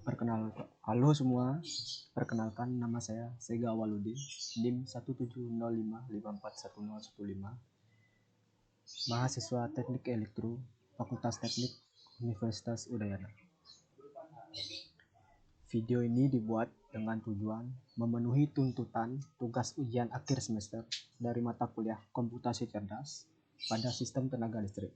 Halo semua, perkenalkan nama saya Sega Awaludin, NIM 17055541015, mahasiswa Teknik Elektro, Fakultas Teknik, Universitas Udayana. Video ini dibuat dengan tujuan memenuhi tuntutan tugas ujian akhir semester dari mata kuliah Komputasi Cerdas pada Sistem Tenaga Listrik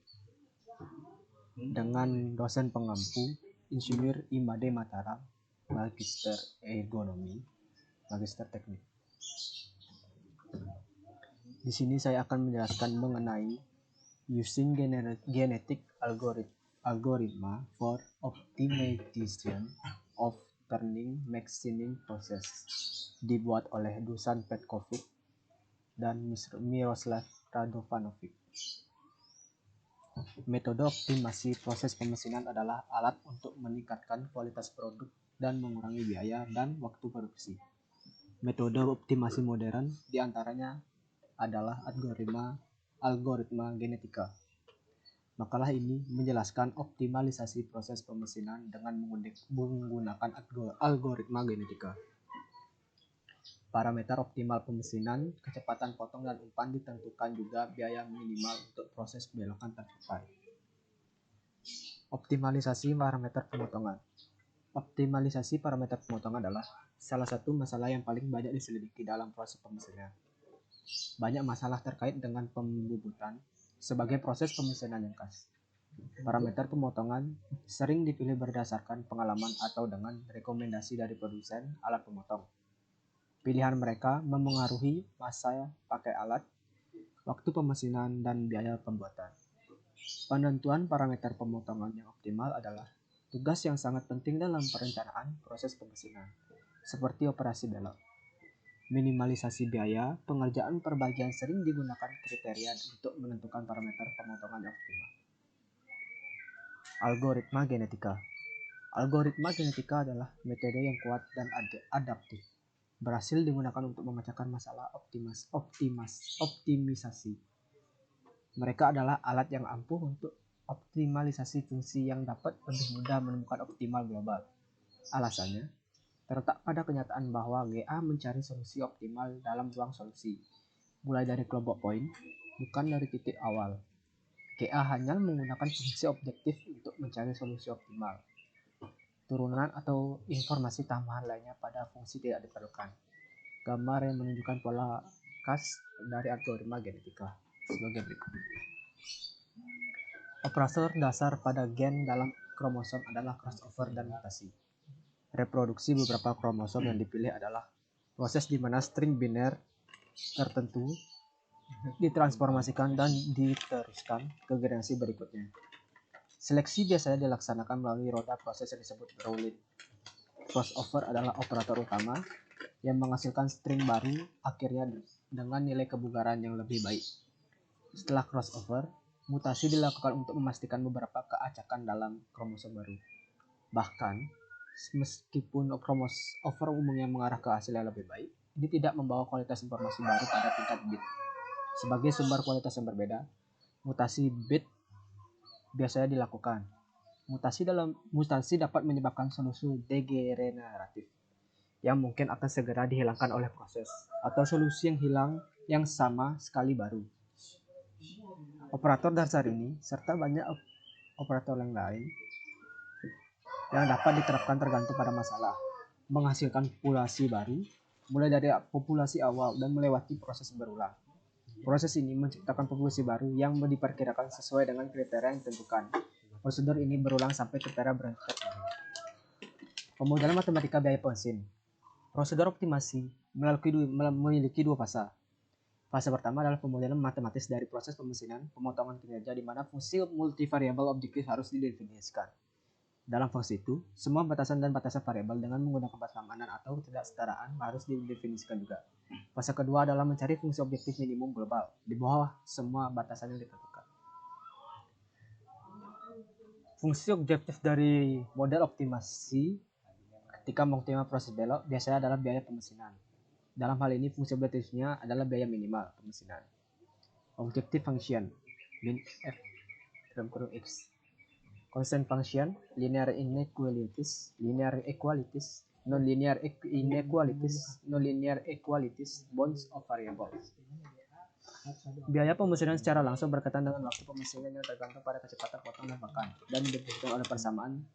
dengan dosen pengampu Insinyur Imade Mataram, Magister Ergonomi, Magister Teknik. Di sini saya akan menjelaskan mengenai using genetic algorithm for optimization of turning machining process, dibuat oleh Dusan Petkovic dan Miroslav Radovanovic. Metode optimasi proses pemesinan adalah alat untuk meningkatkan kualitas produk dan mengurangi biaya dan waktu produksi. Metode optimasi modern diantaranya adalah algoritma genetika. Makalah ini menjelaskan optimalisasi proses pemesinan dengan menggunakan algoritma genetika. Parameter optimal pemesinan, kecepatan potong dan umpan ditentukan juga biaya minimal untuk proses belokan tercapai. Optimalisasi parameter pemotongan. Optimalisasi parameter pemotongan adalah salah satu masalah yang paling banyak diselidiki dalam proses pemesinan. Banyak masalah terkait dengan pembubutan sebagai proses pemesinan yang khas. Parameter pemotongan sering dipilih berdasarkan pengalaman atau dengan rekomendasi dari produsen alat pemotong. Pilihan mereka memengaruhi masa pakai alat, waktu pemesinan, dan biaya pembuatan. Penentuan parameter pemotongan yang optimal adalah tugas yang sangat penting dalam perencanaan proses pemesinan, seperti operasi belok. Minimalisasi biaya, pengerjaan perbagian sering digunakan kriteria untuk menentukan parameter pemotongan yang optimal. Algoritma genetika. Algoritma genetika adalah metode yang kuat dan adaptif. Berhasil digunakan untuk memecahkan masalah optimisasi. Mereka adalah alat yang ampuh untuk optimalisasi fungsi yang dapat lebih mudah menemukan optimal global. Alasannya terletak pada kenyataan bahwa GA mencari solusi optimal dalam ruang solusi, mulai dari kelompok poin, bukan dari titik awal. GA hanya menggunakan fungsi objektif untuk mencari solusi optimal. Turunan atau informasi tambahan lainnya pada fungsi tidak diperlukan. Gambar yang menunjukkan pola khas dari algoritma genetika sebagai berikut. Operator dasar pada gen dalam kromosom adalah crossover dan mutasi. Reproduksi beberapa kromosom yang dipilih adalah proses di mana string biner tertentu ditransformasikan dan diteruskan ke generasi berikutnya. Seleksi biasanya dilaksanakan melalui roda proses yang disebut Rowling. Crossover adalah operator utama yang menghasilkan string baru akhirnya dengan nilai kebugaran yang lebih baik. Setelah crossover, mutasi dilakukan untuk memastikan beberapa keacakan dalam kromosom baru. Bahkan, meskipun crossover umumnya mengarah ke hasil yang lebih baik, ini tidak membawa kualitas informasi baru pada tingkat bit. Sebagai sumber kualitas yang berbeda, mutasi bit biasanya dilakukan. Mutasi dapat menyebabkan solusi degeneratif yang mungkin akan segera dihilangkan oleh proses, atau solusi yang hilang yang sama sekali baru. Operator dasar ini, serta banyak operator yang lain yang dapat diterapkan tergantung pada masalah, menghasilkan populasi baru, mulai dari populasi awal dan melewati proses berulang. Proses ini menciptakan populasi baru yang diperkirakan sesuai dengan kriteria yang ditentukan. Prosedur ini berulang sampai kriteria berhasil. Pemodelan matematika biaya mesin. Prosedur optimasi memiliki dua fase. Fase pertama adalah pemodelan matematis dari proses pemesinan pemotongan kinerja di mana fungsi multivariabel objektif harus didefinisikan. Dalam fase itu, semua batasan dan batasan variabel dengan menggunakan persamaan atau ketidaksetaraan harus didefinisikan juga. Fase kedua adalah mencari fungsi objektif minimum global di bawah semua batasan yang ditentukan. Fungsi objektif dari model optimasi ketika mengoptimalkan proses belok biasanya adalah biaya pemesinan. Dalam hal ini, fungsi objektifnya adalah biaya minimal pemesinan. Objective function min f dalam kurung x constant function, linear inequalities, linear equalities, non-linear inequalities, non-linear equalities, bonds of variables. Biaya pemesinan secara langsung berkaitan dengan waktu pemesinan yang tergantung pada kecepatan potong dan pakan dan dihitung oleh persamaan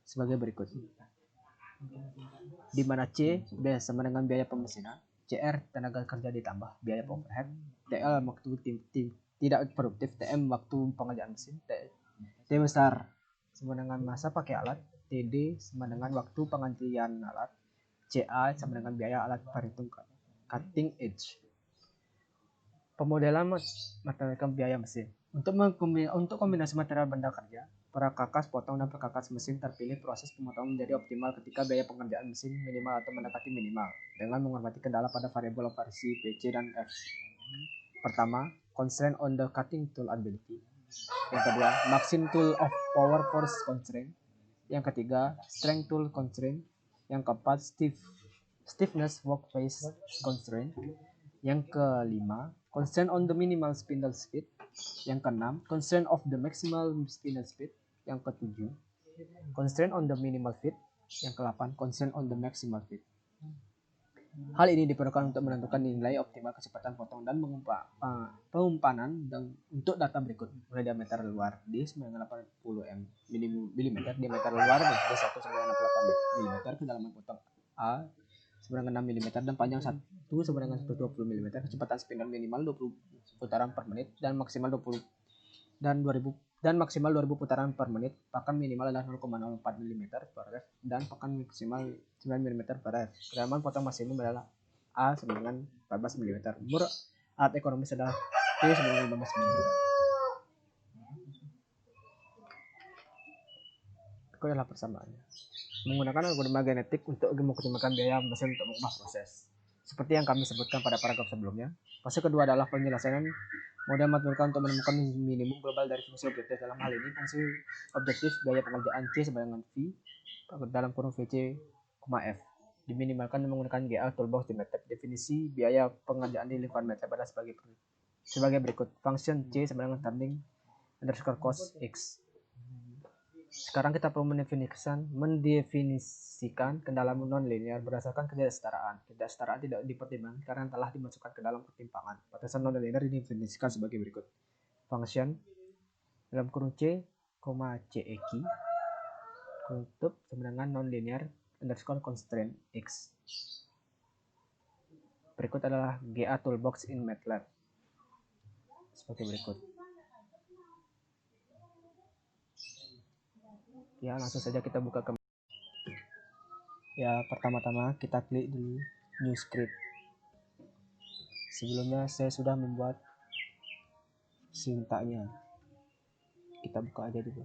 sebagai berikut. Di mana C biaya sama dengan biaya pemesinan, CR tenaga kerja ditambah biaya overhead, TL waktu tidak produktif, TM waktu pengerjaan mesin, T besar sama dengan masa pakai alat, TD sama dengan waktu penggantian alat, CA sama dengan biaya alat perhitungan cutting edge. Pemodelan matematika biaya mesin. Untuk kombinasi material benda kerja, perkakas potong dan perkakas mesin terpilih proses pemotongan menjadi optimal ketika biaya pengerjaan mesin minimal atau mendekati minimal dengan menghormati kendala pada variabel operasi PC dan F. Pertama, constraint on the cutting tool ability. Yang kedua, maximum tool of power force constraint. Yang ketiga, strength tool constraint. Yang keempat, stiffness workpiece constraint. Yang kelima, constraint on the minimal spindle speed. Yang keenam, constraint of the maximal spindle speed. Yang ketujuh, constraint on the minimal feed. Yang ke-8, constraint on the maximal feed. Hal ini diperlukan untuk menentukan nilai optimal kecepatan potong dan pengumpanan untuk data berikut. Mulai diameter luar D 980 mm, diameter luar D 1,68 mm, kedalaman potong A 96 mm dan panjang 1 sama dengan 120 mm, kecepatan spindle minimal 20 putaran per menit dan maksimal 20 dan maksimal 2000 putaran per menit. Pakan minimal adalah 0,04 mm per ref dan pakan maksimal 9 mm per ref. Kedalaman potong maksimum adalah A sama dengan 14 mm. Umur alat ekonomis adalah T sama dengan 15 mm. Itu adalah persamaannya. Menggunakan algoritma genetik untuk mengoptimalkan biaya mesin untuk mengubah proses. Seperti yang kami sebutkan pada paragraf sebelumnya, fase kedua adalah penyelesaian model matematika untuk menemukan minimum global dari fungsi objektif. Dalam hal ini, fungsi objektif biaya pengerjaan C sama dengan V dalam kurung VC, F. Diminimalkan menggunakan GA toolbox di MATLAB. Definisi biaya pengerjaan di lingkungan MATLAB adalah sebagai berikut. Function C sama dengan turning underscore cos X. Sekarang kita perlu mendefinisikan kendala non-linear berdasarkan ketidaksetaraan. Ketidaksetaraan tidak dipertimbangkan karena telah dimasukkan ke dalam ketimpangan. Batasan non-linear didefinisikan sebagai berikut. Function dalam kurung C, CEQ tutup sama dengan non-linear underscore constraint X. Berikut adalah GA toolbox in MATLAB. Sebagai berikut. Ya, langsung saja kita buka ke ya, pertama-tama kita klik dulu new script. Sebelumnya saya sudah membuat sintaknya. Kita buka aja dulu.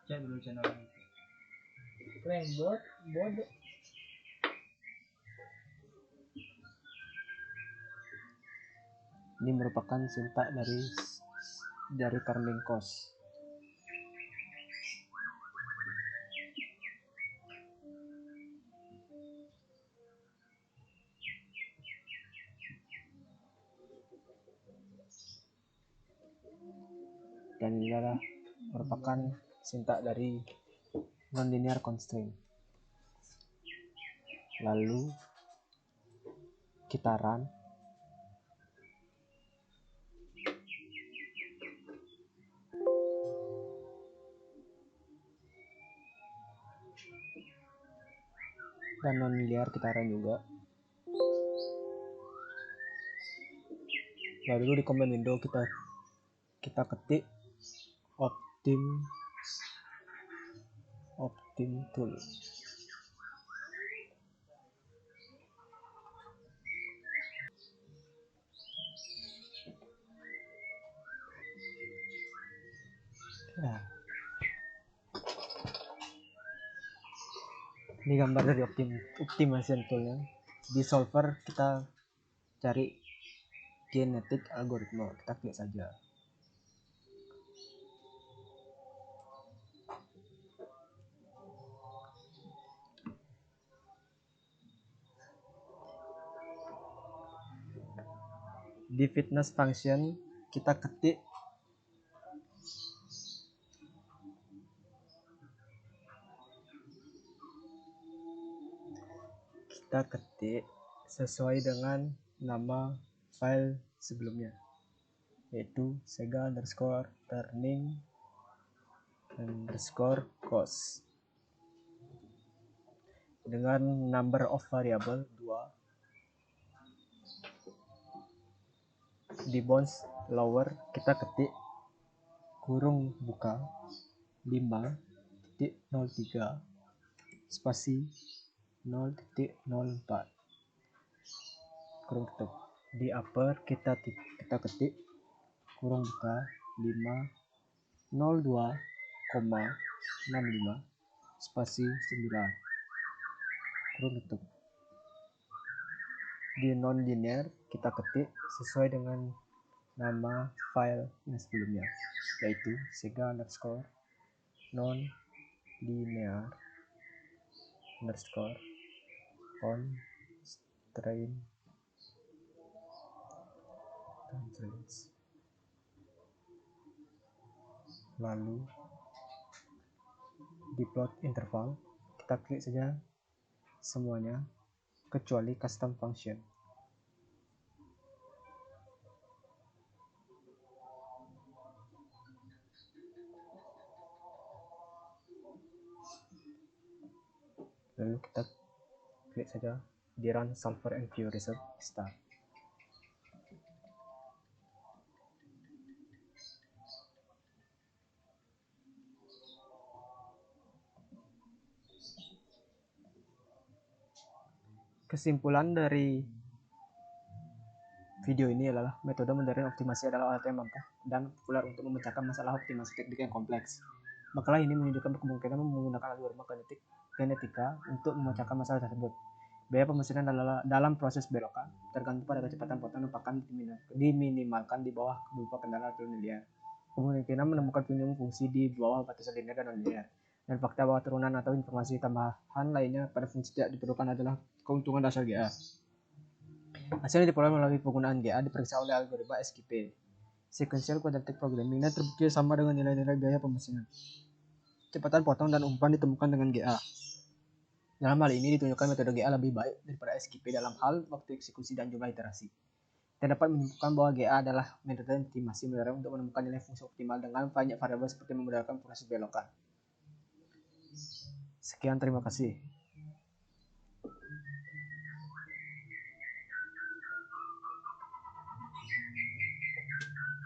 Cek dulu channelnya. Keren bodoh. Ini merupakan sintak dari turning cost. Dan ini adalah merupakan sintak dari nonlinear constraint. Lalu kita run. Dan nonlinear kita run juga. Lalu di command window kita ketik optim tool. Nah, ini gambar dari optimization toolnya. Di solver kita cari genetic algoritma, kita klik saja. Di fitness function kita ketik sesuai dengan nama file sebelumnya, yaitu sega_turning_cost dengan number of variable 2. Di bounds lower kita ketik kurung buka 5.03 spasi 0.04 kurung tutup. Di upper kita ketik kurung buka 502,65 spasi 9 kurung tutup. Di non linear kita ketik sesuai dengan nama file yang sebelumnya, yaitu sega_non_linear_constraints. Lalu di plot interval kita klik saja semuanya kecuali custom function. Lalu kita klik saja di run solver and view result start. Kesimpulan dari video ini adalah metode modern optimasi adalah alat yang mampu dan populer untuk memecahkan masalah optimasi teknik yang kompleks. Makalah ini menunjukkan kemungkinan menggunakan algoritma genetika untuk memecahkan masalah tersebut. Biaya pemesinan dalam proses belokan tergantung pada kecepatan potong dan pakan diminimalkan di bawah berupa kendala linear. Kemungkinan menemukan minimum fungsi di bawah batasan linear dan non-linear. Dan fakta bahwa turunan atau informasi tambahan lainnya pada fungsi tidak diperlukan adalah keuntungan dasar GA. Hasilnya diperoleh melalui penggunaan GA diperiksa oleh algoritma SQP. Sequential Quadratic Programming dan terbukti sama dengan nilai-nilai biaya pemesinan. Kecepatan potong dan umpan ditemukan dengan GA. Dalam hal ini ditunjukkan metode GA lebih baik daripada SQP dalam hal waktu eksekusi dan jumlah iterasi. Terdapat menunjukkan bahwa GA adalah metode optimasi modern untuk menemukan nilai fungsi optimal dengan banyak variabel seperti memudahkan proses belokan. Sekian, terima kasih.